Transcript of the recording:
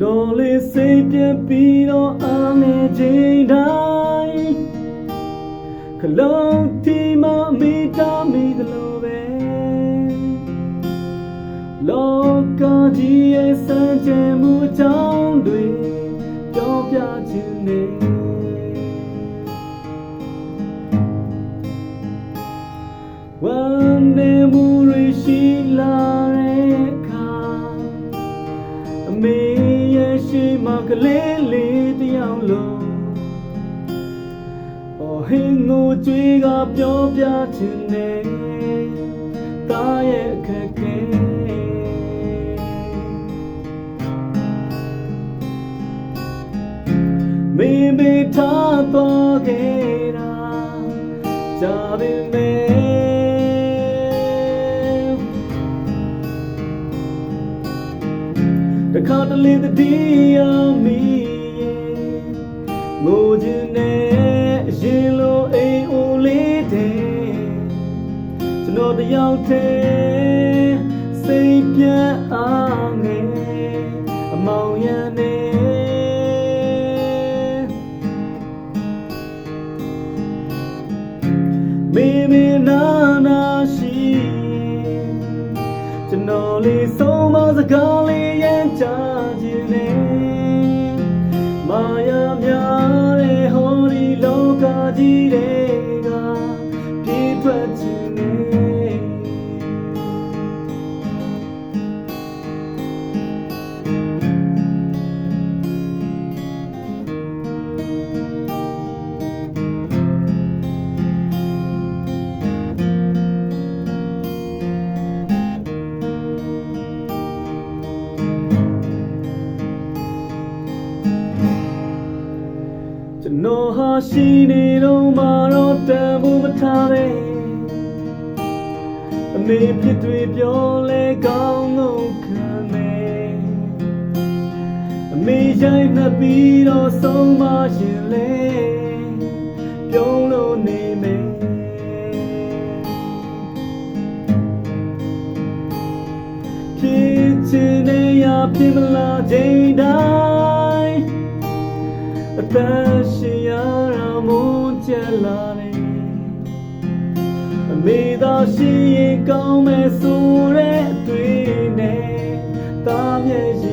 တော်လေးစိတ်ပြတ်ပြီးတော့အားနေချိန်တိုင်းခလုံးတီမမိတာမိသလိုပဲလောကကြီးရဲ့စံချေမှုအကြောင်းတွေပြောပြခြင်းနဲ့ဝမ်းနေမှုတွေရှိလာတဲ့အခါအမေရဲ့ရှိမကလေးလေးတယောက်လုံးဟင်းကိုကြွေးကပြောပြခြင်းနဲ့တားရဲ့အခက်ခဲမိမိထားတော့ခဲ့တာကြပေမဲ့တခါတလေတတိယမီငိုခြင်းနဲ့အရင်လိုအိမ်အိုလေးတဲ့ကျွန်တော်တယောက်တည်းစိတ်ပြတ်အားငယ်အမောင်ရန်နဲ့မိမိနာနာရှိကျွန်တော်လေးဆုံးမစကားလေးရမ်းချခြင်းနဲ့မာယာများတဲ့ဟောဒီလောကကြီးတွေကပြေးထွက်ခြင်းနဲ့ကျွန်တော်ဟာရှိနေတော့မှတော့တန်ဖို့မထားပဲအမေဖြစ်တွေပြောလဲကောင်းလို့ခံမယ်အမေရိုက်နှက်ပြီးတော့ဆုံးမရင်လဲပြုံးလို့နေမယ်ဖြစ်ချင်တဲ့ရာဖြစ်မလားချိန်တိုင်းအသက်ရှင်ရတာမို့ကြက်လာတယ်အမေသာရှိရင်ကောင်းမယ်ဆိုတဲ့အတွေ့နဲ့တားမြဲရ